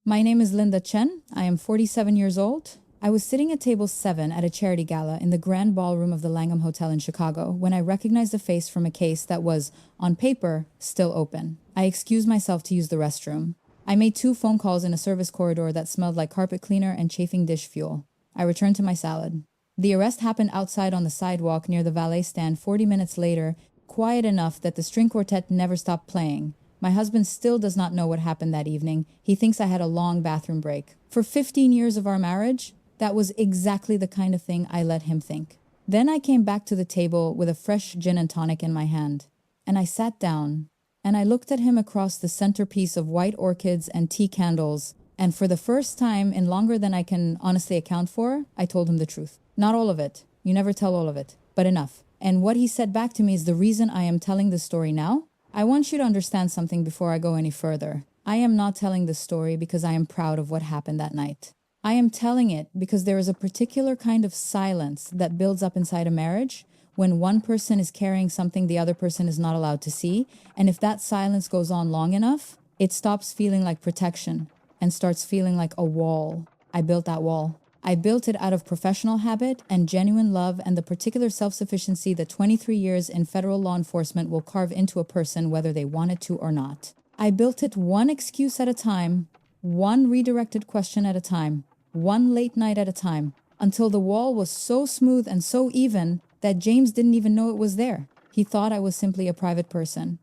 My name is Linda Chen. I am 47 years old. I was sitting at table 7 at a charity gala in the grand ballroom of the Langham Hotel in Chicago when I recognized a face from a case that was, on paper, still open. I excused myself to use the restroom. I made 2 phone calls in a service corridor that smelled like carpet cleaner and chafing dish fuel. I returned to my salad. The arrest happened outside on the sidewalk near the valet stand 40 minutes later, quiet enough that the string quartet never stopped playing. My husband still does not know what happened that evening. He thinks I had a long bathroom break. For 15 years of our marriage, that was exactly the kind of thing I let him think. Then I came back to the table with a fresh gin and tonic in my hand, and I sat down, and I looked at him across the centerpiece of white orchids and tea candles, and for the first time in longer than I can honestly account for, I told him the truth. Not all of it. You never tell all of it, but enough. And what he said back to me is the reason I am telling this story now. I want you to understand something before I go any further. I am not telling this story because I am proud of what happened that night. I am telling it because there is a particular kind of silence that builds up inside a marriage when one person is carrying something the other person is not allowed to see, and if that silence goes on long enough, it stops feeling like protection and starts feeling like a wall. I built that wall. I built it out of professional habit and genuine love and the particular self-sufficiency that 23 years in federal law enforcement will carve into a person whether they wanted to or not. I built it one excuse at a time, one redirected question at a time, one late night at a time, until the wall was so smooth and so even that James didn't even know it was there. He thought I was simply a private person.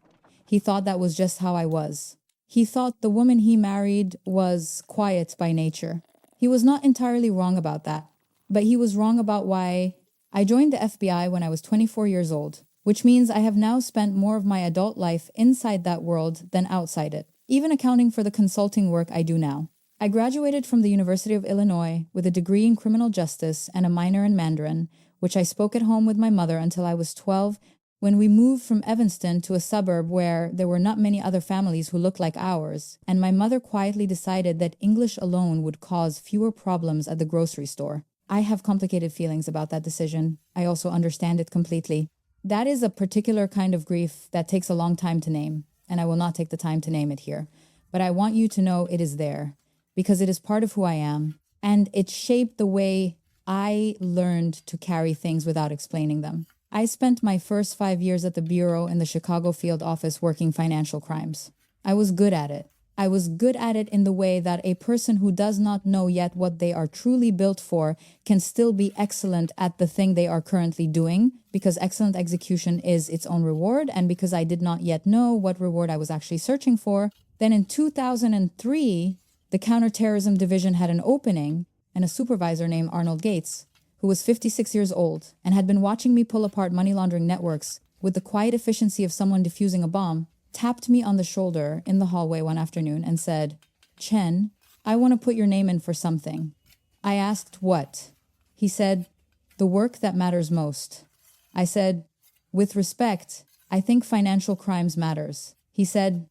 He thought that was just how I was. He thought the woman he married was quiet by nature. He was not entirely wrong about that, but he was wrong about why I joined the FBI when I was 24 years old, which means I have now spent more of my adult life inside that world than outside it, even accounting for the consulting work I do now. I graduated from the University of Illinois with a degree in criminal justice and a minor in Mandarin, which I spoke at home with my mother until I was 12 when we moved from Evanston to a suburb where there were not many other families who looked like ours, and my mother quietly decided that English alone would cause fewer problems at the grocery store. I have complicated feelings about that decision. I also understand it completely. That is a particular kind of grief that takes a long time to name, and I will not take the time to name it here. But I want you to know it is there, because it is part of who I am, and it shaped the way I learned to carry things without explaining them. I spent my first 5 years at the bureau in the Chicago field office working financial crimes. I was good at it. I was good at it in the way that a person who does not know yet what they are truly built for can still be excellent at the thing they are currently doing, because excellent execution is its own reward, and because I did not yet know what reward I was actually searching for. Then in 2003, the counterterrorism division had an opening, and a supervisor named Arnold Gates, who was 56 years old and had been watching me pull apart money laundering networks with the quiet efficiency of someone defusing a bomb, tapped me on the shoulder in the hallway one afternoon and said, "Chen, I want to put your name in for something." I asked what. He said, "The work that matters most." I said, "With respect, I think financial crimes matters." He said,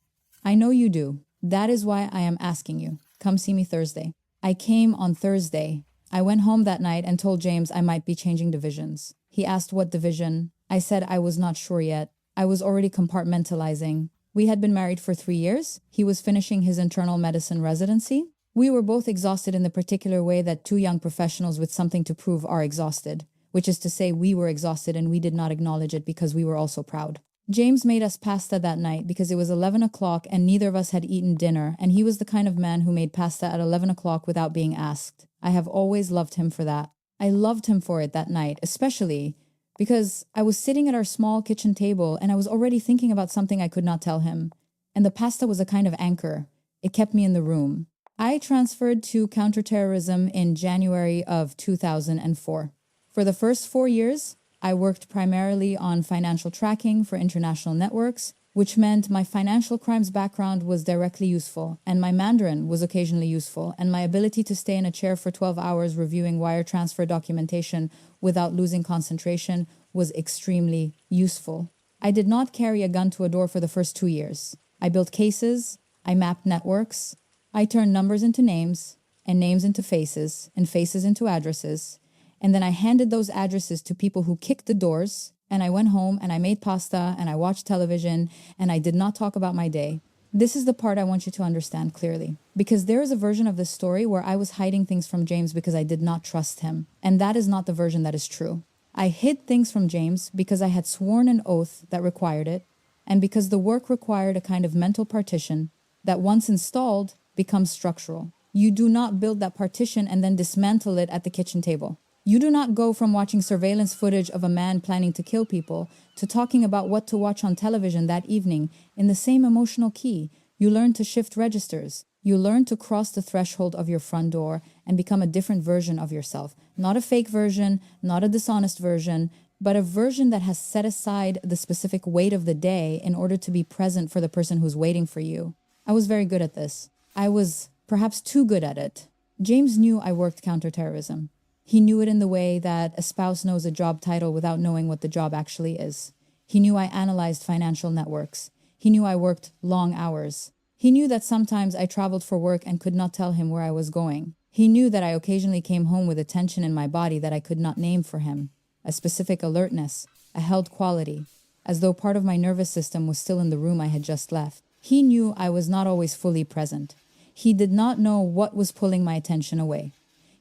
"I know you do. That is why I am asking you. Come see me Thursday." I came on Thursday. I went home that night and told James I might be changing divisions. He asked what division. I said I was not sure yet. I was already compartmentalizing. We had been married for 3 years. He was finishing his internal medicine residency. We were both exhausted in the particular way that 2 young professionals with something to prove are exhausted, which is to say we were exhausted and we did not acknowledge it because we were also proud. James made us pasta that night because it was 11 o'clock and neither of us had eaten dinner, and he was the kind of man who made pasta at 11 o'clock without being asked. I have always loved him for that. I loved him for it that night, especially because I was sitting at our small kitchen table and I was already thinking about something I could not tell him. And the pasta was a kind of anchor. It kept me in the room. I transferred to counterterrorism in January of 2004. For the first 4 years, I worked primarily on financial tracking for international networks, which meant my financial crimes background was directly useful, and my Mandarin was occasionally useful, and my ability to stay in a chair for 12 hours reviewing wire transfer documentation without losing concentration was extremely useful. I did not carry a gun to a door for the first 2 years. I built cases, I mapped networks, I turned numbers into names, and names into faces, and faces into addresses, and then I handed those addresses to people who kicked the doors, and I went home and I made pasta and I watched television and I did not talk about my day. This is the part I want you to understand clearly. Because there is a version of this story where I was hiding things from James because I did not trust him. And that is not the version that is true. I hid things from James because I had sworn an oath that required it, and because the work required a kind of mental partition that once installed becomes structural. You do not build that partition and then dismantle it at the kitchen table. You do not go from watching surveillance footage of a man planning to kill people to talking about what to watch on television that evening in the same emotional key. You learn to shift registers. You learn to cross the threshold of your front door and become a different version of yourself. Not a fake version, not a dishonest version, but a version that has set aside the specific weight of the day in order to be present for the person who's waiting for you. I was very good at this. I was perhaps too good at it. James knew I worked counterterrorism. He knew it in the way that a spouse knows a job title without knowing what the job actually is. He knew I analyzed financial networks. He knew I worked long hours. He knew that sometimes I traveled for work and could not tell him where I was going. He knew that I occasionally came home with a tension in my body that I could not name for him, a specific alertness, a held quality, as though part of my nervous system was still in the room I had just left. He knew I was not always fully present. He did not know what was pulling my attention away.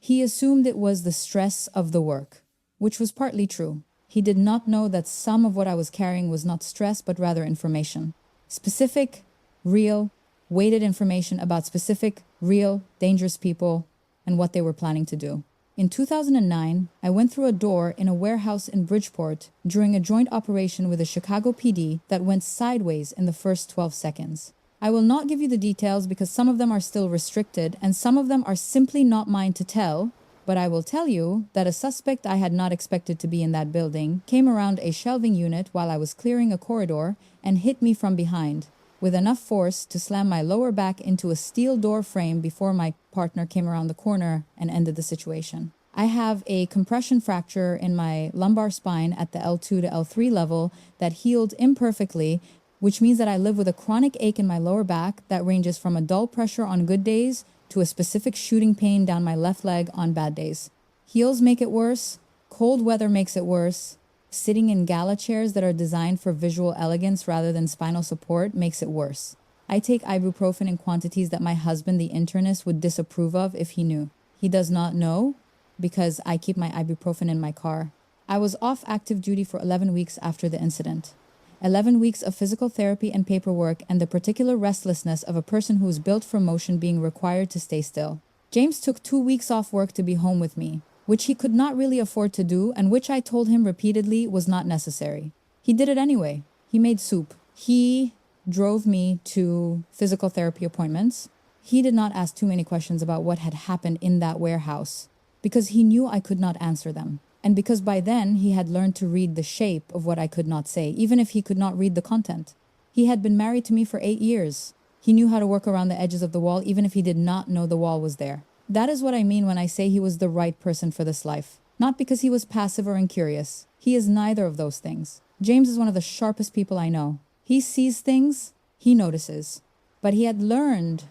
He assumed it was the stress of the work, which was partly true. He did not know that some of what I was carrying was not stress, but rather information. Specific, real, weighted information about specific, real, dangerous people and what they were planning to do. In 2009, I went through a door in a warehouse in Bridgeport during a joint operation with the Chicago PD that went sideways in the first 12 seconds. I will not give you the details because some of them are still restricted and some of them are simply not mine to tell, but I will tell you that a suspect I had not expected to be in that building came around a shelving unit while I was clearing a corridor and hit me from behind, with enough force to slam my lower back into a steel door frame before my partner came around the corner and ended the situation. I have a compression fracture in my lumbar spine at the L2 to L3 level that healed imperfectly, which means that I live with a chronic ache in my lower back that ranges from a dull pressure on good days to a specific shooting pain down my left leg on bad days. Heels make it worse. Cold weather makes it worse. Sitting in gala chairs that are designed for visual elegance rather than spinal support makes it worse. I take ibuprofen in quantities that my husband, the internist, would disapprove of if he knew. He does not know because I keep my ibuprofen in my car. I was off active duty for 11 weeks after the incident. 11 weeks of physical therapy and paperwork and the particular restlessness of a person who is built for motion being required to stay still. James took 2 weeks off work to be home with me, which he could not really afford to do and which I told him repeatedly was not necessary. He did it anyway. He made soup. He drove me to physical therapy appointments. He did not ask too many questions about what had happened in that warehouse because he knew I could not answer them. And because by then he had learned to read the shape of what I could not say, even if he could not read the content. He had been married to me for 8 years. He knew how to work around the edges of the wall, even if he did not know the wall was there. That is what I mean when I say he was the right person for this life. Not because he was passive or incurious. He is neither of those things. James is one of the sharpest people I know. He sees things, he notices. But he had learned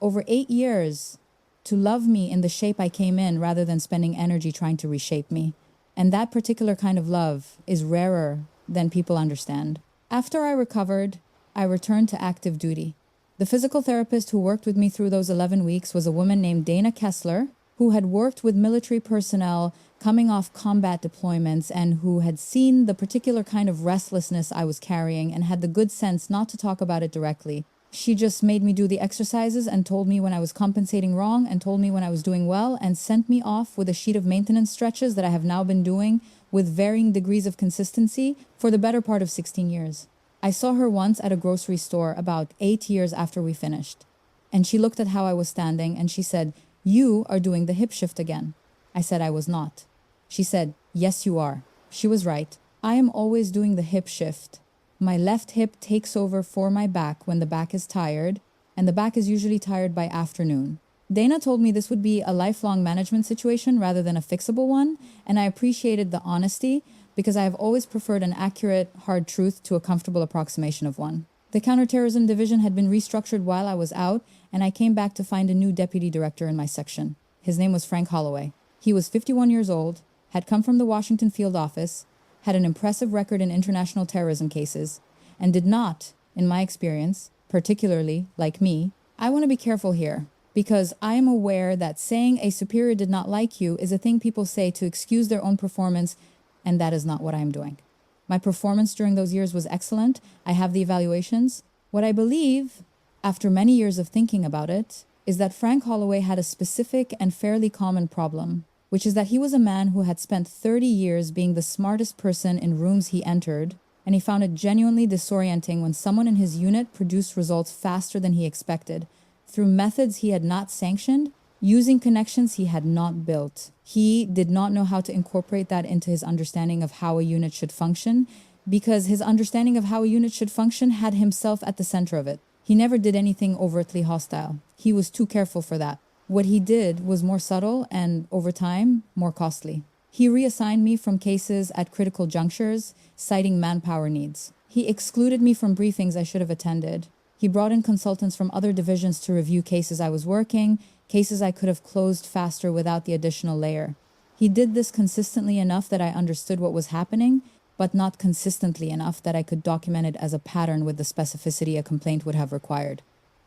over 8 years to love me in the shape I came in rather than spending energy trying to reshape me. And that particular kind of love is rarer than people understand. After I recovered, I returned to active duty. The physical therapist who worked with me through those 11 weeks was a woman named Dana Kessler, who had worked with military personnel coming off combat deployments and who had seen the particular kind of restlessness I was carrying and had the good sense not to talk about it directly. She just made me do the exercises and told me when I was compensating wrong and told me when I was doing well and sent me off with a sheet of maintenance stretches that I have now been doing with varying degrees of consistency for the better part of 16 years. I saw her once at a grocery store about 8 years after we finished. And she looked at how I was standing and she said, "You are doing the hip shift again." I said I was not. She said, "Yes, you are." She was right. I am always doing the hip shift. My left hip takes over for my back when the back is tired, and the back is usually tired by afternoon. Dana told me this would be a lifelong management situation rather than a fixable one, and I appreciated the honesty because I have always preferred an accurate, hard truth to a comfortable approximation of one. The counterterrorism division had been restructured while I was out, and I came back to find a new deputy director in my section. His name was Frank Holloway. He was 51 years old, had come from the Washington field office, had an impressive record in international terrorism cases, and did not, in my experience, particularly like me, I want to be careful here because I am aware that saying a superior did not like you is a thing people say to excuse their own performance, and that is not what I am doing. My performance during those years was excellent. I have the evaluations. What I believe, after many years of thinking about it, is that Frank Holloway had a specific and fairly common problem, which is that he was a man who had spent 30 years being the smartest person in rooms he entered, and he found it genuinely disorienting when someone in his unit produced results faster than he expected, through methods he had not sanctioned, using connections he had not built. He did not know how to incorporate that into his understanding of how a unit should function, because his understanding of how a unit should function had himself at the center of it. He never did anything overtly hostile. He was too careful for that. What he did was more subtle and, over time, more costly. He reassigned me from cases at critical junctures, citing manpower needs. He excluded me from briefings I should have attended. He brought in consultants from other divisions to review cases I was working, cases I could have closed faster without the additional layer. He did this consistently enough that I understood what was happening, but not consistently enough that I could document it as a pattern with the specificity a complaint would have required.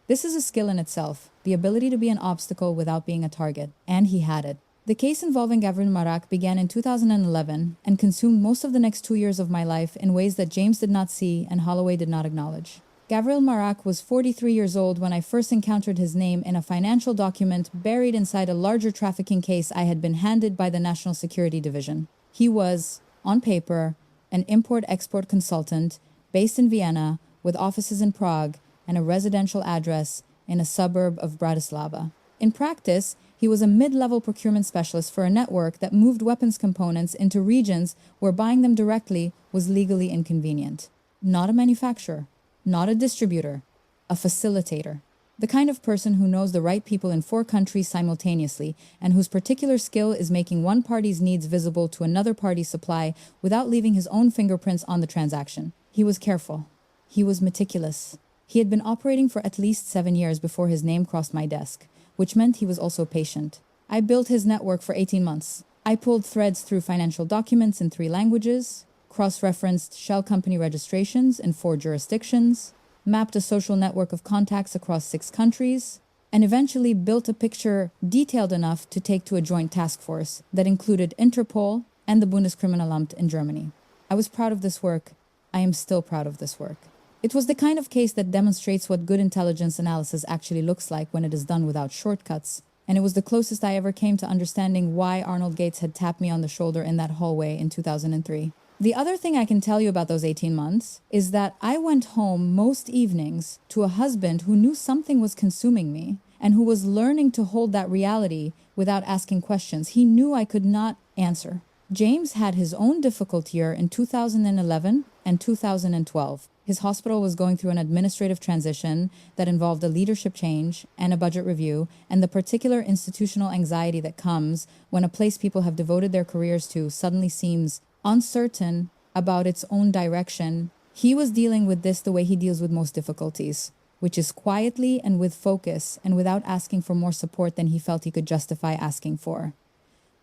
This is a skill in itself, the ability to be an obstacle without being a target, and he had it. The case involving Gavril Marak began in 2011 and consumed most of the next 2 years of my life in ways that James did not see and Holloway did not acknowledge. Gavril Marak was 43 years old when I first encountered his name in a financial document buried inside a larger trafficking case I had been handed by the National Security Division. He was, on paper, an import-export consultant based in Vienna with offices in Prague and a residential address in a suburb of Bratislava. In practice, he was a mid-level procurement specialist for a network that moved weapons components into regions where buying them directly was legally inconvenient. Not a manufacturer, not a distributor, a facilitator. The kind of person who knows the right people in 4 countries simultaneously and whose particular skill is making one party's needs visible to another party's supply without leaving his own fingerprints on the transaction. He was careful. He was meticulous. He had been operating for at least 7 years before his name crossed my desk, which meant he was also patient. I built his network for 18 months. I pulled threads through financial documents in 3 languages, cross-referenced shell company registrations in 4 jurisdictions, mapped a social network of contacts across 6 countries, and eventually built a picture detailed enough to take to a joint task force that included Interpol and the Bundeskriminalamt in Germany. I was proud of this work. I am still proud of this work. It was the kind of case that demonstrates what good intelligence analysis actually looks like when it is done without shortcuts, and it was the closest I ever came to understanding why Arnold Gates had tapped me on the shoulder in that hallway in 2003. The other thing I can tell you about those 18 months is that I went home most evenings to a husband who knew something was consuming me and who was learning to hold that reality without asking questions. He knew I could not answer. James had his own difficult year in 2011 and 2012. His hospital was going through an administrative transition that involved a leadership change and a budget review, and the particular institutional anxiety that comes when a place people have devoted their careers to suddenly seems uncertain about its own direction. He was dealing with this the way he deals with most difficulties, which is quietly and with focus and without asking for more support than he felt he could justify asking for.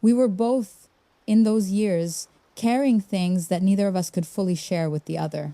We were both, in those years, carrying things that neither of us could fully share with the other.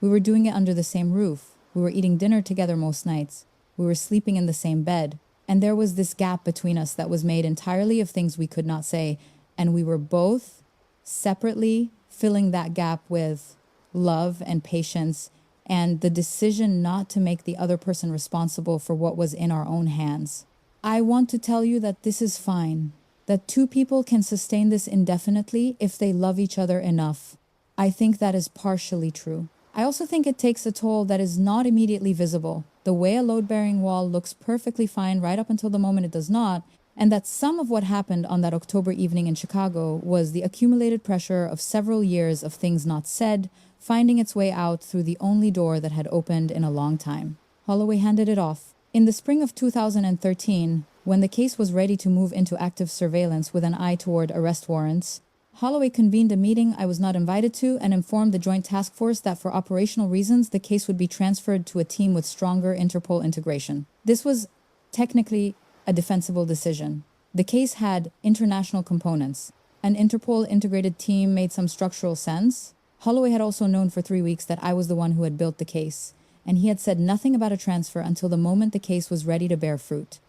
We were doing it under the same roof. We were eating dinner together most nights. We were sleeping in the same bed. And there was this gap between us that was made entirely of things we could not say. And we were both separately filling that gap with love and patience and the decision not to make the other person responsible for what was in our own hands. I want to tell you that this is fine, that 2 people can sustain this indefinitely if they love each other enough. I think that is partially true. I also think it takes a toll that is not immediately visible, the way a load-bearing wall looks perfectly fine right up until the moment it does not, and that some of what happened on that October evening in Chicago was the accumulated pressure of several years of things not said, finding its way out through the only door that had opened in a long time. Holloway handed it off. In the spring of 2013, when the case was ready to move into active surveillance with an eye toward arrest warrants, Holloway convened a meeting I was not invited to and informed the Joint Task Force that for operational reasons the case would be transferred to a team with stronger Interpol integration. This was technically a defensible decision. The case had international components. An Interpol integrated team made some structural sense. Holloway had also known for 3 weeks that I was the one who had built the case, and he had said nothing about a transfer until the moment the case was ready to bear fruit.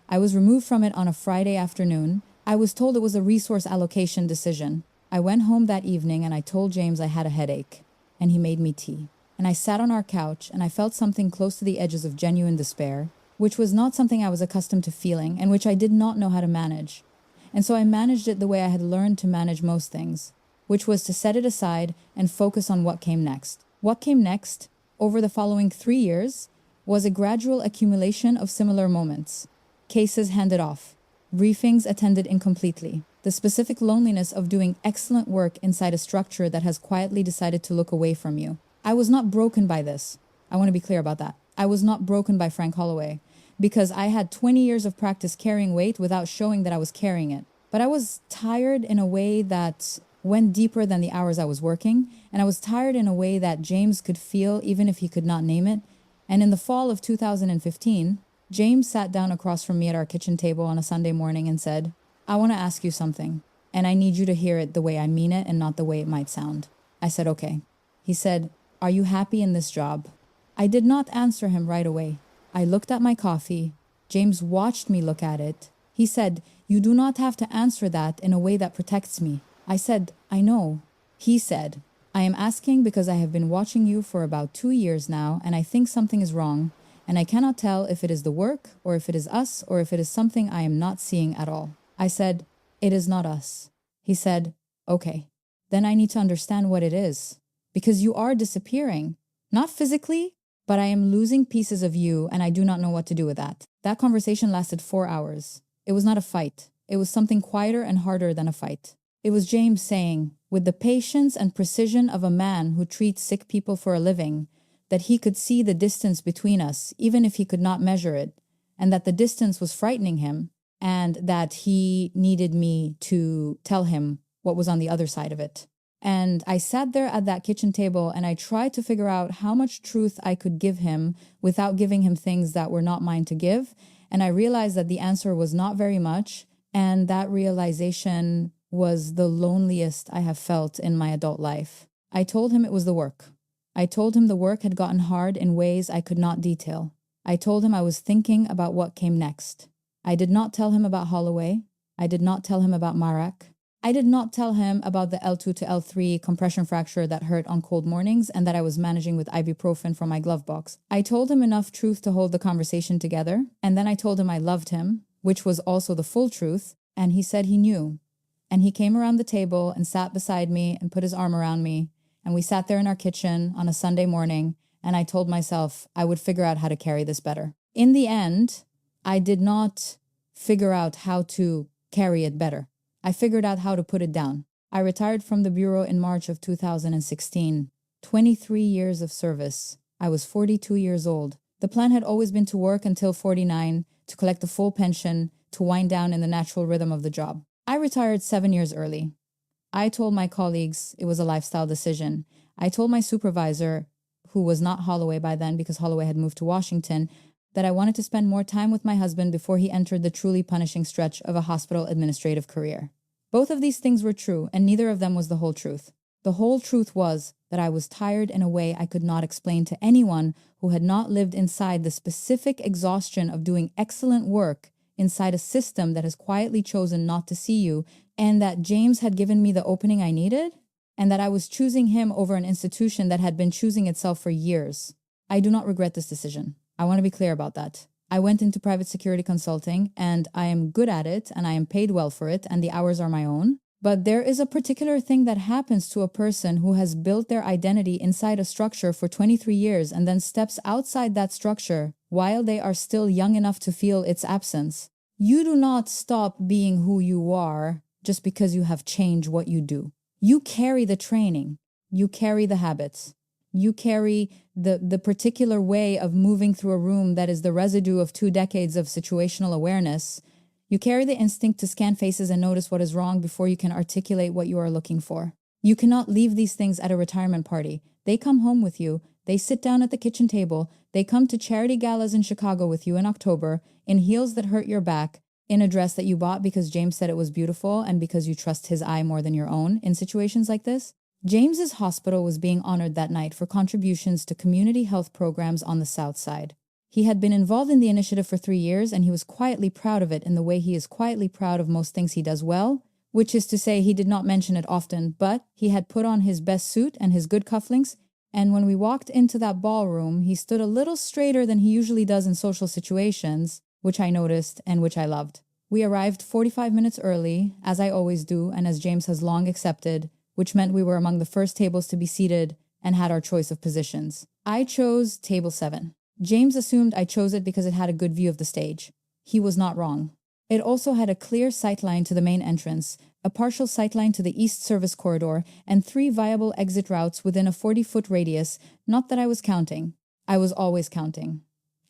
I was removed from it on a Friday afternoon. I was told it was a resource allocation decision. I went home that evening and I told James I had a headache, and he made me tea. And I sat on our couch and I felt something close to the edges of genuine despair, which was not something I was accustomed to feeling and which I did not know how to manage. And so I managed it the way I had learned to manage most things, which was to set it aside and focus on what came next. What came next, over the following 3 years, was a gradual accumulation of similar moments. Cases handed off, briefings attended incompletely, the specific loneliness of doing excellent work inside a structure that has quietly decided to look away from you. I was not broken by this. I want to be clear about that. I was not broken by Frank Holloway, because I had 20 years of practice carrying weight without showing that I was carrying it. But I was tired in a way that went deeper than the hours I was working, and I was tired in a way that James could feel even if he could not name it. And in the fall of 2015, James sat down across from me at our kitchen table on a Sunday morning and said, "I want to ask you something, and I need you to hear it the way I mean it and not the way it might sound." I said, "Okay." He said, "Are you happy in this job?" I did not answer him right away. I looked at my coffee. James watched me look at it. He said, "You do not have to answer that in a way that protects me." I said, "I know." He said, "I am asking because I have been watching you for about 2 years now, and I think something is wrong, and I cannot tell if it is the work, or if it is us, or if it is something I am not seeing at all." I said, "It is not us." He said, "Okay, then I need to understand what it is, because you are disappearing, not physically, but I am losing pieces of you, and I do not know what to do with that." That conversation lasted 4 hours. It was not a fight. It was something quieter and harder than a fight. It was James saying, with the patience and precision of a man who treats sick people for a living, that he could see the distance between us, even if he could not measure it, and that the distance was frightening him, and that he needed me to tell him what was on the other side of it. And I sat there at that kitchen table and I tried to figure out how much truth I could give him without giving him things that were not mine to give. And I realized that the answer was not very much. And that realization was the loneliest I have felt in my adult life. I told him it was the work. I told him the work had gotten hard in ways I could not detail. I told him I was thinking about what came next. I did not tell him about Holloway. I did not tell him about Marak. I did not tell him about the L2 to L3 compression fracture that hurt on cold mornings and that I was managing with ibuprofen from my glove box. I told him enough truth to hold the conversation together, and then I told him I loved him, which was also the full truth, and he said he knew. And he came around the table and sat beside me and put his arm around me, and we sat there in our kitchen on a Sunday morning, and I told myself I would figure out how to carry this better. In the end, I did not figure out how to carry it better. I figured out how to put it down. I retired from the Bureau in March of 2016. 23 years of service. I was 42 years old. The plan had always been to work until 49, to collect the full pension, to wind down in the natural rhythm of the job. I retired 7 years early. I told my colleagues it was a lifestyle decision. I told my supervisor, who was not Holloway by then because Holloway had moved to Washington, that I wanted to spend more time with my husband before he entered the truly punishing stretch of a hospital administrative career. Both of these things were true, and neither of them was the whole truth. The whole truth was that I was tired in a way I could not explain to anyone who had not lived inside the specific exhaustion of doing excellent work inside a system that has quietly chosen not to see you, and that James had given me the opening I needed, and that I was choosing him over an institution that had been choosing itself for years. I do not regret this decision. I want to be clear about that. I went into private security consulting, and I am good at it, and I am paid well for it, and the hours are my own. But there is a particular thing that happens to a person who has built their identity inside a structure for 23 years and then steps outside that structure while they are still young enough to feel its absence. You do not stop being who you are just because you have changed what you do. You carry the training. You carry the habits. You carry the particular way of moving through a room that is the residue of 2 decades of situational awareness. You carry the instinct to scan faces and notice what is wrong before you can articulate what you are looking for. You cannot leave these things at a retirement party. They come home with you. They sit down at the kitchen table. They come to charity galas in Chicago with you in October, in heels that hurt your back, in a dress that you bought because James said it was beautiful and because you trust his eye more than your own in situations like this. James's hospital was being honored that night for contributions to community health programs on the South Side. He had been involved in the initiative for 3 years, and he was quietly proud of it in the way he is quietly proud of most things he does well, which is to say he did not mention it often, but he had put on his best suit and his good cufflinks, and when we walked into that ballroom, he stood a little straighter than he usually does in social situations, which I noticed and which I loved. We arrived 45 minutes early, as I always do, and as James has long accepted, which meant we were among the first tables to be seated and had our choice of positions. I chose table 7. James assumed I chose it because it had a good view of the stage. He was not wrong. It also had a clear sightline to the main entrance, a partial sightline to the east service corridor, and 3 viable exit routes within a 40-foot radius. Not that I was counting. I was always counting.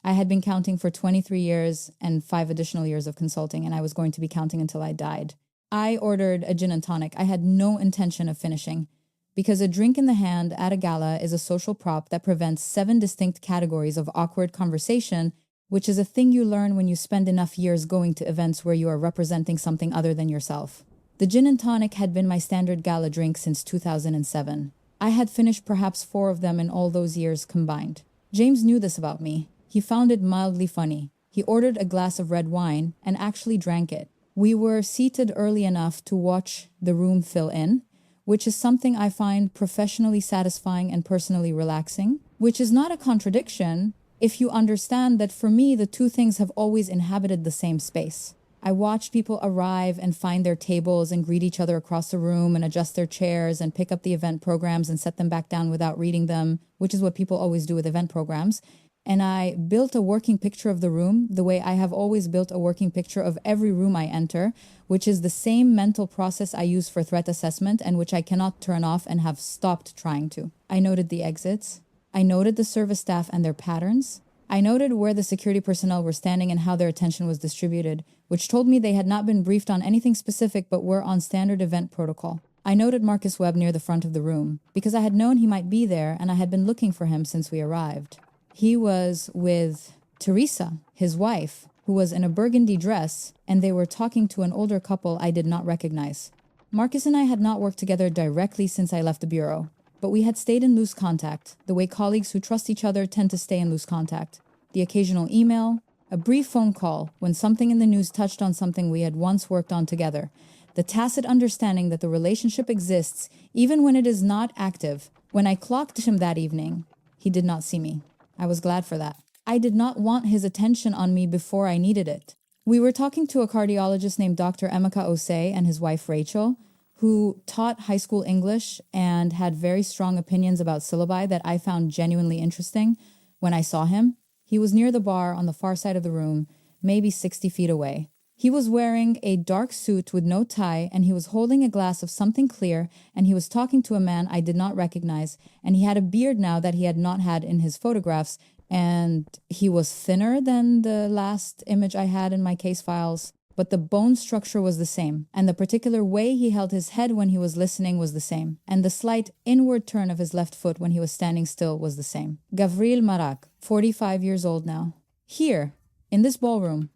I had been counting for 23 years and 5 additional years of consulting, and I was going to be counting until I died. I ordered a gin and tonic. I had no intention of finishing, because a drink in the hand at a gala is a social prop that prevents 7 distinct categories of awkward conversation, which is a thing you learn when you spend enough years going to events where you are representing something other than yourself. The gin and tonic had been my standard gala drink since 2007. I had finished perhaps 4 of them in all those years combined. James knew this about me. He found it mildly funny. He ordered a glass of red wine and actually drank it. We were seated early enough to watch the room fill in, which is something I find professionally satisfying and personally relaxing, which is not a contradiction if you understand that for me, the 2 things have always inhabited the same space. I watched people arrive and find their tables and greet each other across the room and adjust their chairs and pick up the event programs and set them back down without reading them, which is what people always do with event programs. And I built a working picture of the room the way I have always built a working picture of every room I enter, which is the same mental process I use for threat assessment and which I cannot turn off and have stopped trying to. I noted the exits. I noted the service staff and their patterns. I noted where the security personnel were standing and how their attention was distributed, which told me they had not been briefed on anything specific but were on standard event protocol. I noted Marcus Webb near the front of the room, because I had known he might be there and I had been looking for him since we arrived. He was with Teresa, his wife, who was in a burgundy dress, and they were talking to an older couple I did not recognize. Marcus and I had not worked together directly since I left the bureau, but we had stayed in loose contact, the way colleagues who trust each other tend to stay in loose contact. The occasional email, a brief phone call when something in the news touched on something we had once worked on together. The tacit understanding that the relationship exists even when it is not active. When I clocked him that evening, he did not see me. I was glad for that. I did not want his attention on me before I needed it. We were talking to a cardiologist named Dr. Emeka Osei and his wife Rachel, who taught high school English and had very strong opinions about syllabi that I found genuinely interesting. When I saw him, he was near the bar on the far side of the room, maybe 60 feet away. He was wearing a dark suit with no tie, and he was holding a glass of something clear, and he was talking to a man I did not recognize, and he had a beard now that he had not had in his photographs, and he was thinner than the last image I had in my case files, but the bone structure was the same, and the particular way he held his head when he was listening was the same, and the slight inward turn of his left foot when he was standing still was the same. Gavril Marak, 45 years old now. Here, in this ballroom,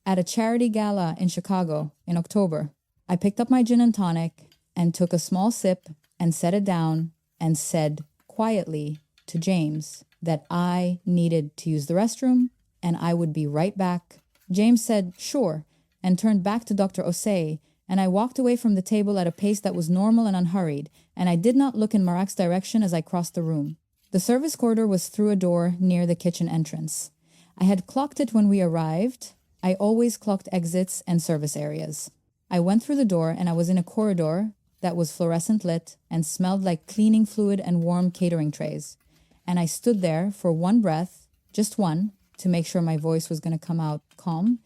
at a charity gala in Chicago in October, I picked up my gin and tonic and took a small sip and set it down and said quietly to James that I needed to use the restroom and I would be right back. James said, sure, and turned back to Dr. Osei, and I walked away from the table at a pace that was normal and unhurried, and I did not look in Marak's direction as I crossed the room. The service corridor was through a door near the kitchen entrance. I had clocked it when we arrived. I always clocked exits and service areas. I went through the door and I was in a corridor that was fluorescent lit and smelled like cleaning fluid and warm catering trays. And I stood there for one breath, just one, to make sure my voice was going to come out calm.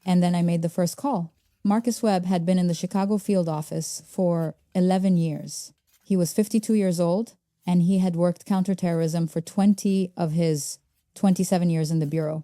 And then I made the first call. Marcus Webb had been in the Chicago field office for 11 years. He was 52 years old and he had worked counterterrorism for 20 of his 27 years in the bureau.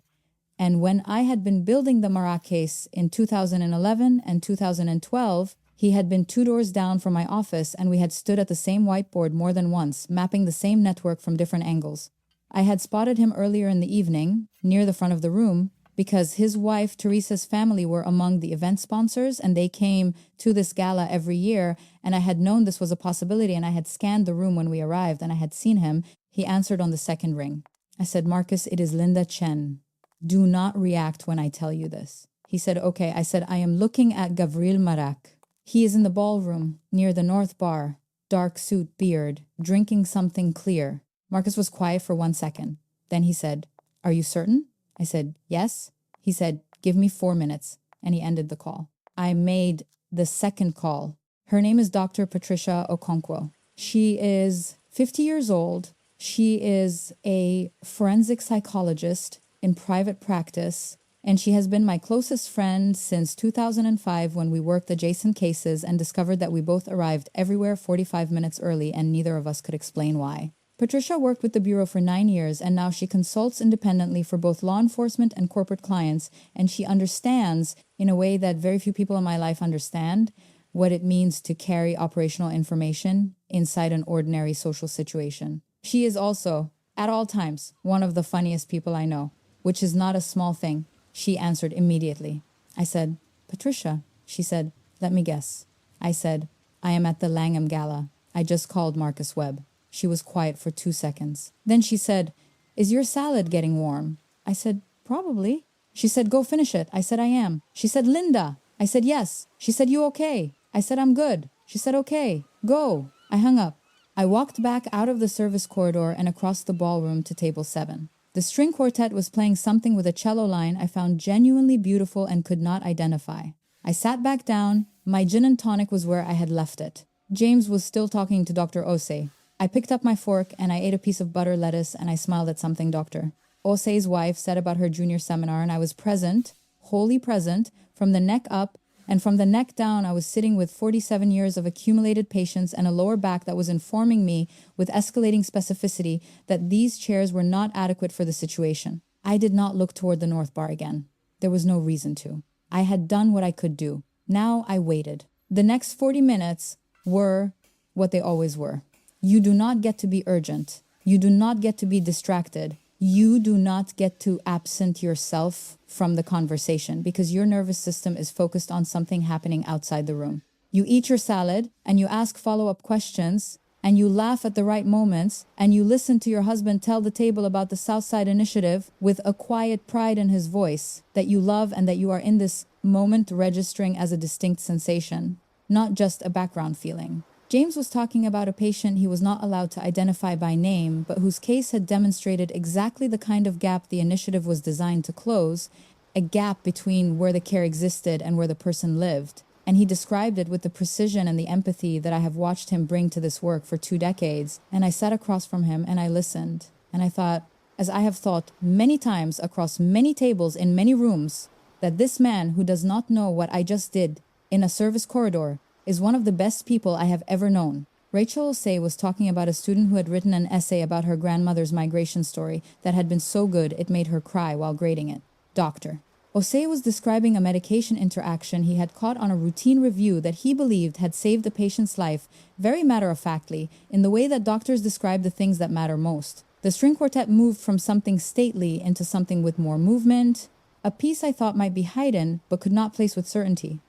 And when I had been building the Marak case in 2011 and 2012, he had been 2 doors down from my office and we had stood at the same whiteboard more than once, mapping the same network from different angles. I had spotted him earlier in the evening, near the front of the room, because his wife, Teresa's family, were among the event sponsors and they came to this gala every year. And I had known this was a possibility and I had scanned the room when we arrived and I had seen him. He answered on the second ring. I said, Marcus, it is Linda Chen. Do not react when I tell you this. He said, okay. I said, I am looking at Gavril Marak. He is in the ballroom near the North Bar, dark suit, beard, drinking something clear. Marcus was quiet for 1 second. Then he said, are you certain? I said, yes. He said, give me 4 minutes. And he ended the call. I made the second call. Her name is Dr. Patricia Okonkwo. She is 50 years old. She is a forensic psychologist in private practice, and she has been my closest friend since 2005 when we worked adjacent cases and discovered that we both arrived everywhere 45 minutes early and neither of us could explain why. Patricia worked with the Bureau for 9 years and now she consults independently for both law enforcement and corporate clients, and she understands, in a way that very few people in my life understand, what it means to carry operational information inside an ordinary social situation. She is also, at all times, one of the funniest people I know, which is not a small thing. She answered immediately. I said, Patricia. She said, let me guess. I said, I am at the Langham Gala. I just called Marcus Webb. She was quiet for 2 seconds. Then she said, is your salad getting warm? I said, probably. She said, go finish it. I said, I am. She said, Linda. I said, yes. She said, you okay? I said, I'm good. She said, okay, go. I hung up. I walked back out of the service corridor and across the ballroom to table 7. The string quartet was playing something with a cello line I found genuinely beautiful and could not identify. I sat back down. My gin and tonic was where I had left it. James was still talking to Dr. Osei. I picked up my fork and I ate a piece of butter lettuce and I smiled at something Dr. Osei's wife said about her junior seminar, and I was present, wholly present, from the neck up. And from the neck down, I was sitting with 47 years of accumulated patience and a lower back that was informing me with escalating specificity that these chairs were not adequate for the situation. I did not look toward the North Bar again. There was no reason to. I had done what I could do. Now I waited. The next 40 minutes were what they always were. You do not get to be urgent. You do not get to be distracted. You do not get to absent yourself from the conversation because your nervous system is focused on something happening outside the room. You eat your salad and you ask follow-up questions and you laugh at the right moments and you listen to your husband tell the table about the Southside Initiative with a quiet pride in his voice that you love and that you are in this moment registering as a distinct sensation, not just a background feeling. James was talking about a patient he was not allowed to identify by name, but whose case had demonstrated exactly the kind of gap the initiative was designed to close, a gap between where the care existed and where the person lived. And he described it with the precision and the empathy that I have watched him bring to this work for 2 decades. And I sat across from him and I listened. And I thought, as I have thought many times across many tables in many rooms, that this man who does not know what I just did in a service corridor is one of the best people I have ever known. Rachel Osei was talking about a student who had written an essay about her grandmother's migration story that had been so good it made her cry while grading it. Dr. Osei was describing a medication interaction he had caught on a routine review that he believed had saved the patient's life, very matter-of-factly, in the way that doctors describe the things that matter most. The string quartet moved from something stately into something with more movement, a piece I thought might be Haydn but could not place with certainty.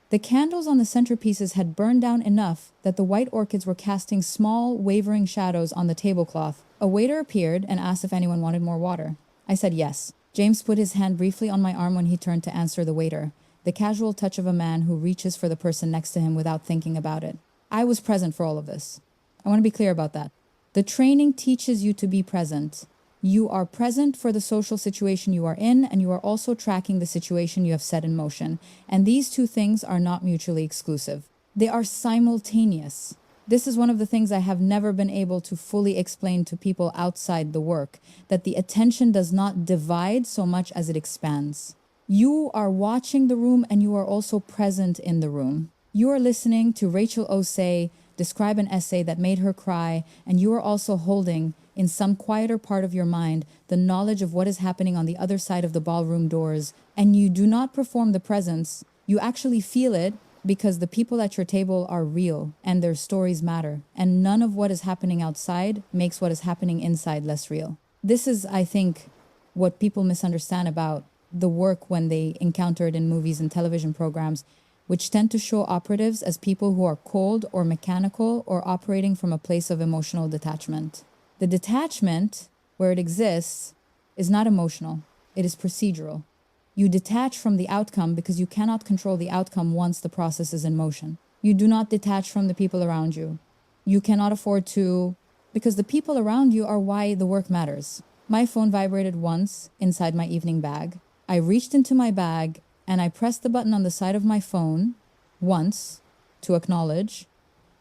The candles on the centerpieces had burned down enough that the white orchids were casting small, wavering shadows on the tablecloth. A waiter appeared and asked if anyone wanted more water. I said yes. James put his hand briefly on my arm when he turned to answer the waiter, the casual touch of a man who reaches for the person next to him without thinking about it. I was present for all of this. I want to be clear about that. The training teaches you to be present. You are present for the social situation you are in, and you are also tracking the situation you have set in motion. And these two things are not mutually exclusive. They are simultaneous. This is one of the things I have never been able to fully explain to people outside the work, that the attention does not divide so much as it expands. You are watching the room and you are also present in the room. You are listening to Rachel Osei describe an essay that made her cry, and you are also holding, in some quieter part of your mind, the knowledge of what is happening on the other side of the ballroom doors, and you do not perform the presence. You actually feel it because the people at your table are real and their stories matter, and none of what is happening outside makes what is happening inside less real. This is, I think, what people misunderstand about the work when they encounter it in movies and television programs, which tend to show operatives as people who are cold or mechanical or operating from a place of emotional detachment. The detachment, where it exists, is not emotional, it is procedural. You detach from the outcome because you cannot control the outcome once the process is in motion. You do not detach from the people around you. You cannot afford to, because the people around you are why the work matters. My phone vibrated once inside my evening bag. I reached into my bag and I pressed the button on the side of my phone once to acknowledge,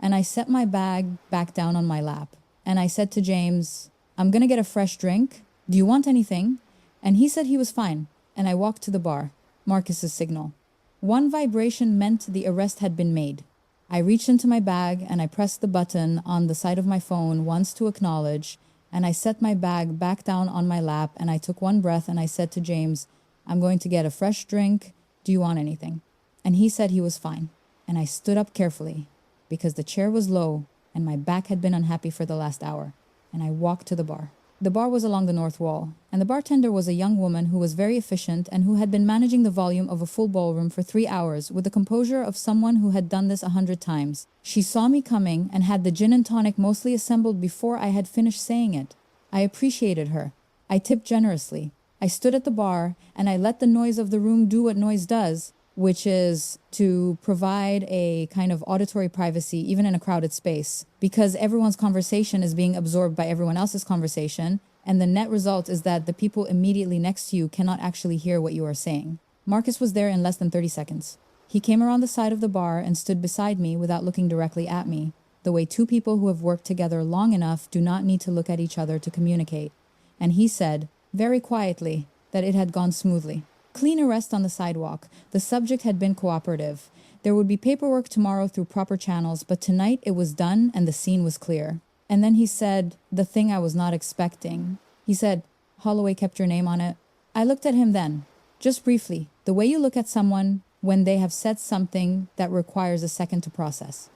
and I set my bag back down on my lap. And I said to James, I'm gonna get a fresh drink. Do you want anything? And he said he was fine. And I walked to the bar. Marcus's signal. One vibration meant the arrest had been made. I reached into my bag and I pressed the button on the side of my phone once to acknowledge, and I set my bag back down on my lap and I took one breath and I said to James, I'm going to get a fresh drink. Do you want anything? And he said he was fine. And I stood up carefully because the chair was low and my back had been unhappy for the last hour. And I walked to the bar. The bar was along the north wall, and the bartender was a young woman who was very efficient and who had been managing the volume of a full ballroom for 3 hours with the composure of someone who had done this 100 times. She saw me coming and had the gin and tonic mostly assembled before I had finished saying it. I appreciated her. I tipped generously. I stood at the bar and I let the noise of the room do what noise does, which is to provide a kind of auditory privacy even in a crowded space, because everyone's conversation is being absorbed by everyone else's conversation, and the net result is that the people immediately next to you cannot actually hear what you are saying. Marcus was there in less than 30 seconds. He came around the side of the bar and stood beside me without looking directly at me, the way two people who have worked together long enough do not need to look at each other to communicate. And he said, very quietly, that it had gone smoothly. Clean arrest on the sidewalk. The subject had been cooperative. There would be paperwork tomorrow through proper channels, but tonight it was done and the scene was clear. And then he said, the thing I was not expecting. He said, Holloway kept your name on it. I looked at him then, just briefly, the way you look at someone when they have said something that requires a second to process.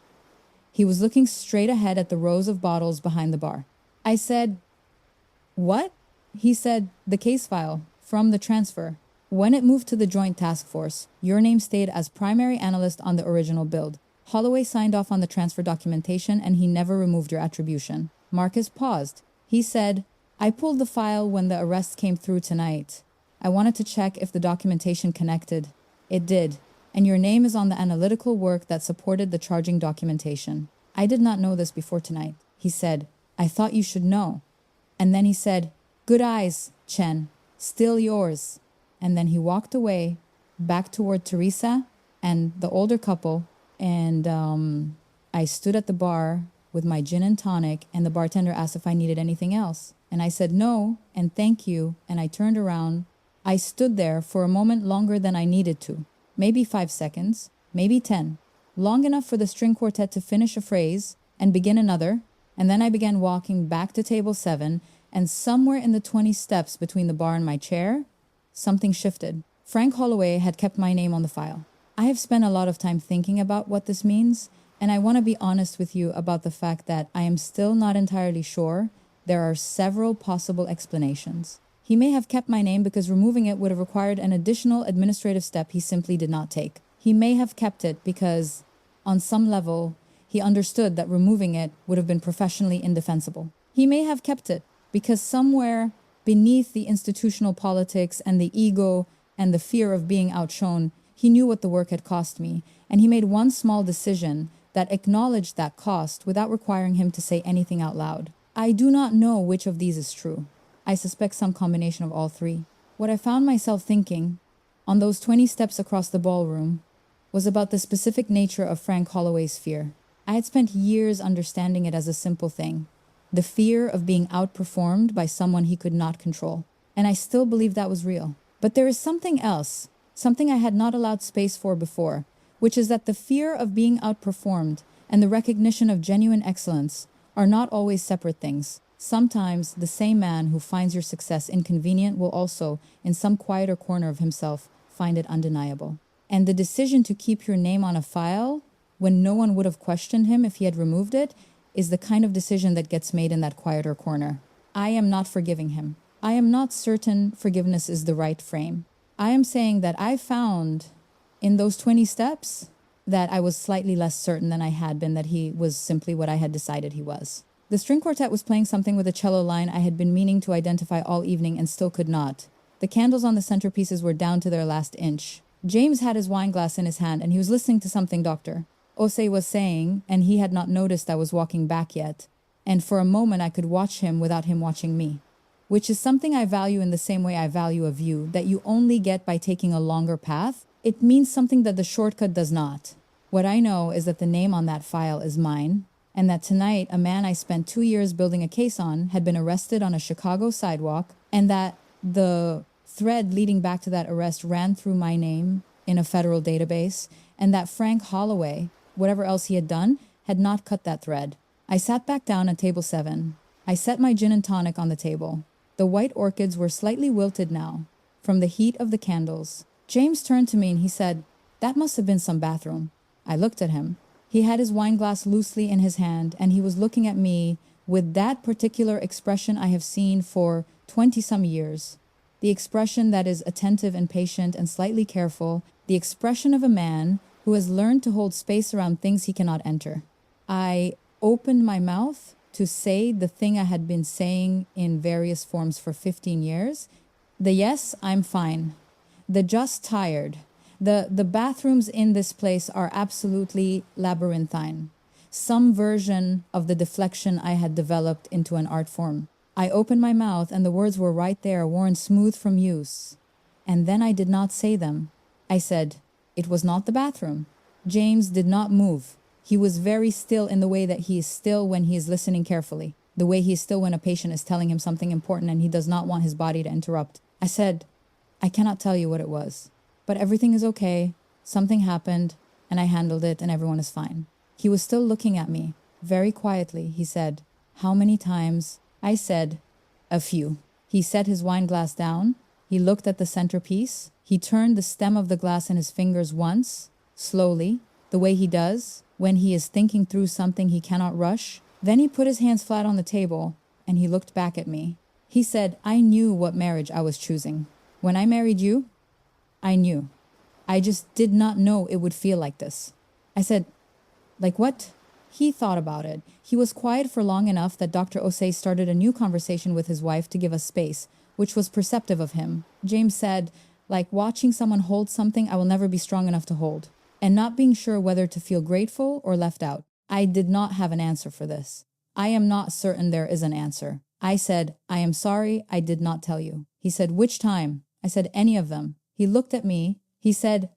He was looking straight ahead at the rows of bottles behind the bar. I said, what? He said, the case file from the transfer. When it moved to the Joint Task Force, your name stayed as primary analyst on the original build. Holloway signed off on the transfer documentation and he never removed your attribution. Marcus paused. He said, I pulled the file when the arrest came through tonight. I wanted to check if the documentation connected. It did. And your name is on the analytical work that supported the charging documentation. I did not know this before tonight. He said, I thought you should know. And then he said, good eyes, Chen. Still yours. And then he walked away back toward Teresa and the older couple. And I stood at the bar with my gin and tonic, and the bartender asked if I needed anything else. And I said no and thank you. And I turned around. I stood there for a moment longer than I needed to. Maybe 5 seconds, maybe 10. Long enough for the string quartet to finish a phrase and begin another. And then I began walking back to table 7, and somewhere in the 20 steps between the bar and my chair, something shifted. Frank Holloway had kept my name on the file. I have spent a lot of time thinking about what this means, and I want to be honest with you about the fact that I am still not entirely sure. There are several possible explanations. He may have kept my name because removing it would have required an additional administrative step he simply did not take. He may have kept it because, on some level, he understood that removing it would have been professionally indefensible. He may have kept it because somewhere beneath the institutional politics and the ego and the fear of being outshone, he knew what the work had cost me, and he made one small decision that acknowledged that cost without requiring him to say anything out loud. I do not know which of these is true. I suspect some combination of all three. What I found myself thinking, on those 20 steps across the ballroom, was about the specific nature of Frank Holloway's fear. I had spent years understanding it as a simple thing. The fear of being outperformed by someone he could not control. And I still believe that was real. But there is something else, something I had not allowed space for before, which is that the fear of being outperformed and the recognition of genuine excellence are not always separate things. Sometimes the same man who finds your success inconvenient will also, in some quieter corner of himself, find it undeniable. And the decision to keep your name on a file, when no one would have questioned him if he had removed it, is the kind of decision that gets made in that quieter corner. I am not forgiving him. I am not certain forgiveness is the right frame. I am saying that I found in those 20 steps that I was slightly less certain than I had been that he was simply what I had decided he was. The string quartet was playing something with a cello line I had been meaning to identify all evening and still could not. The candles on the centerpieces were down to their last inch. James had his wine glass in his hand and he was listening to something Dr. Osei was saying, and he had not noticed I was walking back yet. And for a moment I could watch him without him watching me. Which is something I value in the same way I value a view that you only get by taking a longer path. It means something that the shortcut does not. What I know is that the name on that file is mine, and that tonight a man I spent 2 years building a case on had been arrested on a Chicago sidewalk, and that the thread leading back to that arrest ran through my name in a federal database, and that Frank Holloway, whatever else he had done, had not cut that thread. I sat back down at table 7. I set my gin and tonic on the table. The white orchids were slightly wilted now, from the heat of the candles. James turned to me and he said, "That must have been some bathroom." I looked at him. He had his wine glass loosely in his hand, and he was looking at me with that particular expression I have seen for 20-some years. The expression that is attentive and patient and slightly careful, the expression of a man who has learned to hold space around things he cannot enter. I opened my mouth to say the thing I had been saying in various forms for 15 years. The yes, I'm fine. The just tired. The bathrooms in this place are absolutely labyrinthine. Some version of the deflection I had developed into an art form. I opened my mouth and the words were right there, worn smooth from use. And then I did not say them. I said, "It was not the bathroom." James did not move. He was very still in the way that he is still when he is listening carefully. The way he is still when a patient is telling him something important and he does not want his body to interrupt. I said, "I cannot tell you what it was. But everything is okay. Something happened, and I handled it, and everyone is fine." He was still looking at me. Very quietly, he said, "How many times?" I said, "A few." He set his wine glass down. He looked at the centerpiece. He turned the stem of the glass in his fingers once, slowly, the way he does when he is thinking through something he cannot rush. Then he put his hands flat on the table, and he looked back at me. He said, "I knew what marriage I was choosing. When I married you, I knew. I just did not know it would feel like this." I said, "Like what?" He thought about it. He was quiet for long enough that Dr. Osei started a new conversation with his wife to give us space, which was perceptive of him. James said, "Like watching someone hold something I will never be strong enough to hold, and not being sure whether to feel grateful or left out." I did not have an answer for this. I am not certain there is an answer. I said, "I am sorry I did not tell you." He said, "Which time?" I said, "Any of them." He looked at me. He said,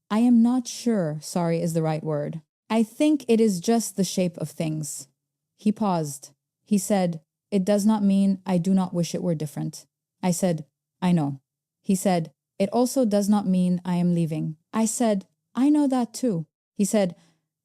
"I am not sure sorry is the right word. I think it is just the shape of things." He paused. He said, "It does not mean I do not wish it were different." I said, "I know." He said, "It also does not mean I am leaving." I said, "I know that too." He said,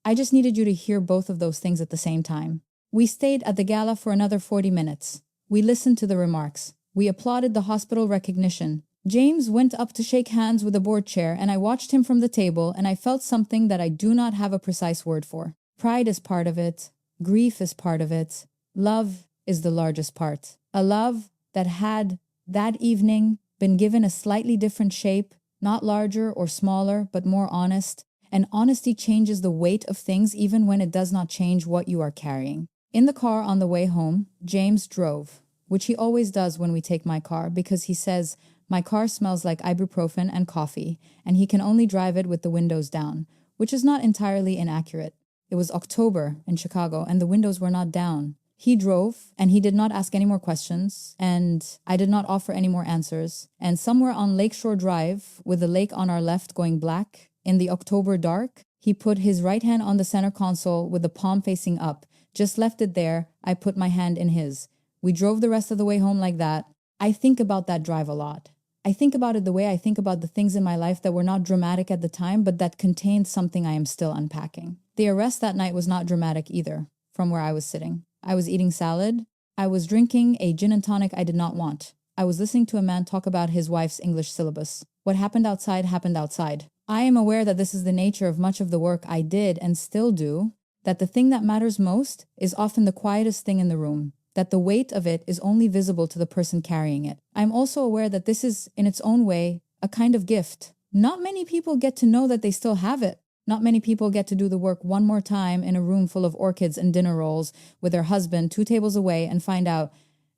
"I just needed you to hear both of those things at the same time." We stayed at the gala for another 40 minutes. We listened to the remarks. We applauded the hospital recognition. James went up to shake hands with the board chair, and I watched him from the table, and I felt something that I do not have a precise word for. Pride is part of it. Grief is part of it. Love is the largest part. A love that had, that evening, been given a slightly different shape, not larger or smaller, but more honest. And honesty changes the weight of things even when it does not change what you are carrying. In the car on the way home, James drove, which he always does when we take my car, because he says, "My car smells like ibuprofen and coffee, and he can only drive it with the windows down," which is not entirely inaccurate. It was October in Chicago, and the windows were not down. He drove, and he did not ask any more questions, and I did not offer any more answers. And somewhere on Lakeshore Drive, with the lake on our left going black, in the October dark, he put his right hand on the center console with the palm facing up, just left it there. I put my hand in his. We drove the rest of the way home like that. I think about that drive a lot. I think about it the way I think about the things in my life that were not dramatic at the time, but that contained something I am still unpacking. The arrest that night was not dramatic either, from where I was sitting. I was eating salad. I was drinking a gin and tonic I did not want. I was listening to a man talk about his wife's English syllabus. What happened outside happened outside. I am aware that this is the nature of much of the work I did and still do, that the thing that matters most is often the quietest thing in the room, that the weight of it is only visible to the person carrying it. I'm also aware that this is, in its own way, a kind of gift. Not many people get to know that they still have it. Not many people get to do the work one more time in a room full of orchids and dinner rolls with their husband 2 tables away and find out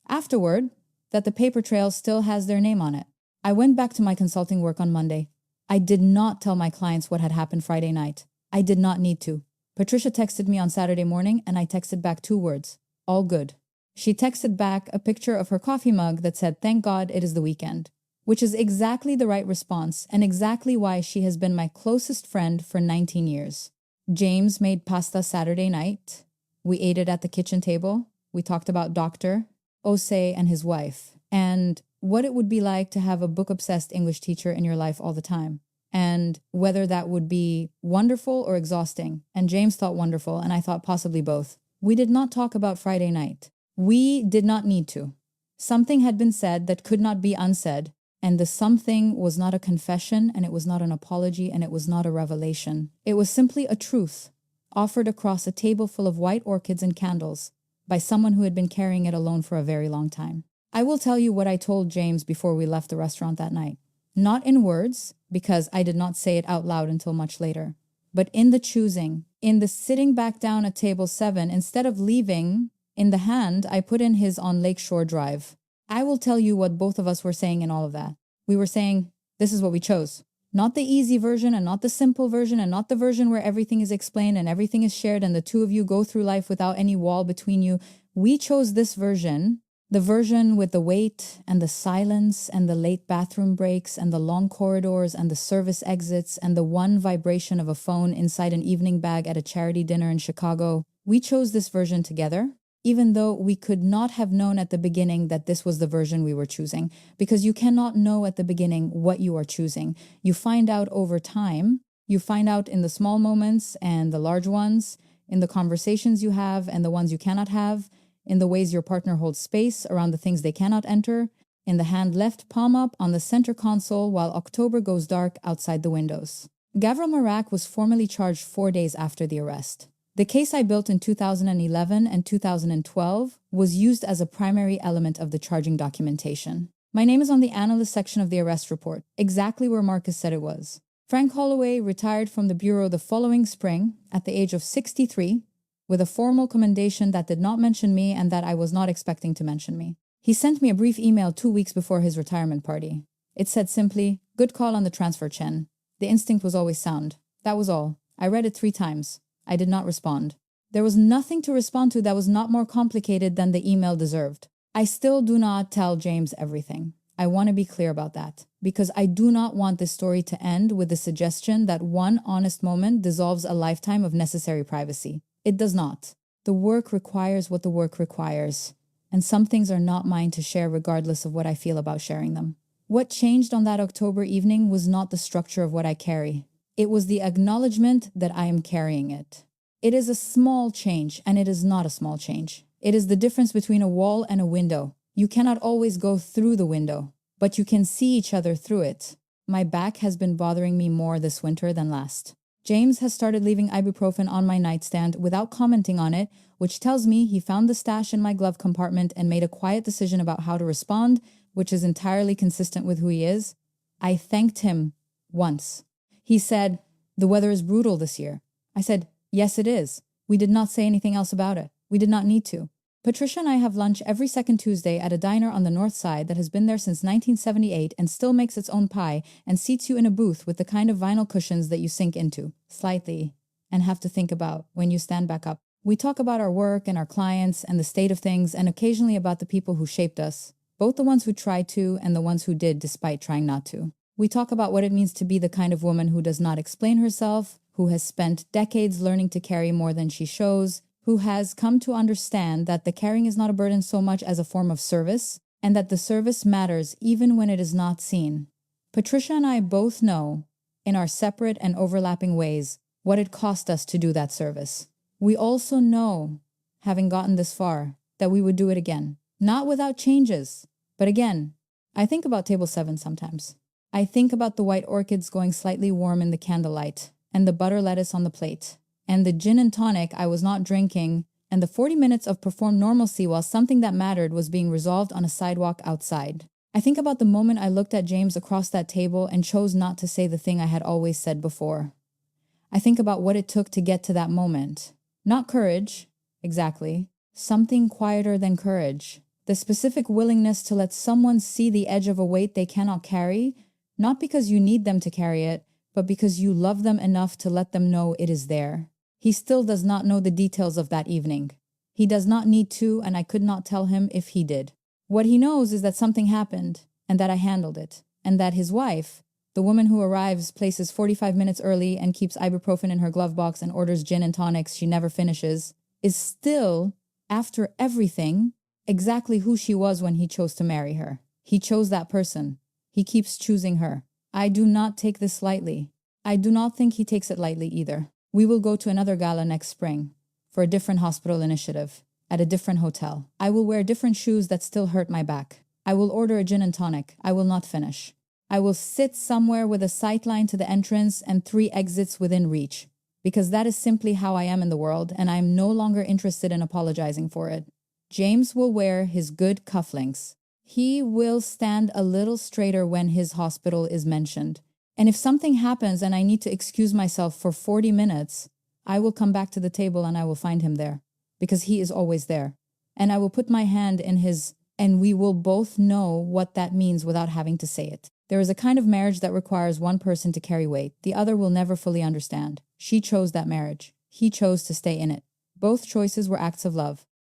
afterward that the paper trail still has their name on it. I went back to my consulting work on Monday. I did not tell my clients what had happened Friday night. I did not need to. Patricia texted me on Saturday morning and I texted back 2 words. All good. She texted back a picture of her coffee mug that said, "Thank God it is the weekend," which is exactly the right response and exactly why she has been my closest friend for 19 years. James made pasta Saturday night. We ate it at the kitchen table. We talked about Dr. Ose and his wife and what it would be like to have a book-obsessed English teacher in your life all the time and whether that would be wonderful or exhausting. And James thought wonderful and I thought possibly both. We did not talk about Friday night. We did not need to. Something had been said that could not be unsaid. And the something was not a confession, and it was not an apology, and it was not a revelation. It was simply a truth, offered across a table full of white orchids and candles, by someone who had been carrying it alone for a very long time. I will tell you what I told James before we left the restaurant that night. Not in words, because I did not say it out loud until much later, but in the choosing, in the sitting back down at table 7, instead of leaving, in the hand I put in his on Lakeshore Drive. I will tell you what both of us were saying in all of that. We were saying, this is what we chose. Not the easy version and not the simple version and not the version where everything is explained and everything is shared and the two of you go through life without any wall between you. We chose this version, the version with the wait and the silence and the late bathroom breaks and the long corridors and the service exits and the one vibration of a phone inside an evening bag at a charity dinner in Chicago. We chose this version together, even though we could not have known at the beginning that this was the version we were choosing, because you cannot know at the beginning what you are choosing. You find out over time. You find out in the small moments and the large ones, in the conversations you have and the ones you cannot have, in the ways your partner holds space around the things they cannot enter, in the hand left palm up on the center console while October goes dark outside the windows. Gavril Marak was formally charged 4 days after the arrest. The case I built in 2011 and 2012 was used as a primary element of the charging documentation. My name is on the analyst section of the arrest report, exactly where Marcus said it was. Frank Holloway retired from the bureau the following spring at the age of 63 with a formal commendation that did not mention me and that I was not expecting to mention me. He sent me a brief email 2 weeks before his retirement party. It said simply, "Good call on the transfer, Chen. The instinct was always sound." That was all. I read it 3 times. I did not respond. There was nothing to respond to that was not more complicated than the email deserved. I still do not tell James everything. I want to be clear about that, because I do not want this story to end with the suggestion that one honest moment dissolves a lifetime of necessary privacy. It does not. The work requires what the work requires, and some things are not mine to share regardless of what I feel about sharing them. What changed on that October evening was not the structure of what I carry. It was the acknowledgement that I am carrying it. It is a small change, and it is not a small change. It is the difference between a wall and a window. You cannot always go through the window, but you can see each other through it. My back has been bothering me more this winter than last. James has started leaving ibuprofen on my nightstand without commenting on it, which tells me he found the stash in my glove compartment and made a quiet decision about how to respond, which is entirely consistent with who he is. I thanked him once. He said, "The weather is brutal this year." I said, "Yes, it is." We did not say anything else about it. We did not need to. Patricia and I have lunch every second Tuesday at a diner on the north side that has been there since 1978 and still makes its own pie and seats you in a booth with the kind of vinyl cushions that you sink into, slightly, and have to think about when you stand back up. We talk about our work and our clients and the state of things and occasionally about the people who shaped us, both the ones who tried to and the ones who did despite trying not to. We talk about what it means to be the kind of woman who does not explain herself, who has spent decades learning to carry more than she shows, who has come to understand that the carrying is not a burden so much as a form of service, and that the service matters even when it is not seen. Patricia and I both know, in our separate and overlapping ways, what it cost us to do that service. We also know, having gotten this far, that we would do it again. Not without changes, but again, I think about table 7 sometimes. I think about the white orchids going slightly warm in the candlelight, and the butter lettuce on the plate, and the gin and tonic I was not drinking, and the 40 minutes of performed normalcy while something that mattered was being resolved on a sidewalk outside. I think about the moment I looked at James across that table and chose not to say the thing I had always said before. I think about what it took to get to that moment. Not courage, exactly. Something quieter than courage. The specific willingness to let someone see the edge of a weight they cannot carry, not because you need them to carry it, but because you love them enough to let them know it is there. He still does not know the details of that evening. He does not need to, and I could not tell him if he did. What he knows is that something happened, and that I handled it, and that his wife, the woman who arrives, places 45 minutes early and keeps ibuprofen in her glove box and orders gin and tonics she never finishes, is still, after everything, exactly who she was when he chose to marry her. He chose that person. He keeps choosing her. I do not take this lightly. I do not think he takes it lightly either. We will go to another gala next spring, for a different hospital initiative, at a different hotel. I will wear different shoes that still hurt my back. I will order a gin and tonic. I will not finish. I will sit somewhere with a sight line to the entrance and 3 exits within reach, because that is simply how I am in the world, and I am no longer interested in apologizing for it. James will wear his good cufflinks. He will stand a little straighter when his hospital is mentioned. And if something happens and I need to excuse myself for 40 minutes, I will come back to the table and I will find him there, because he is always there. And I will put my hand in his, and we will both know what that means without having to say it. There is a kind of marriage that requires one person to carry weight. The other will never fully understand. She chose that marriage. He chose to stay in it. Both choices were acts of love.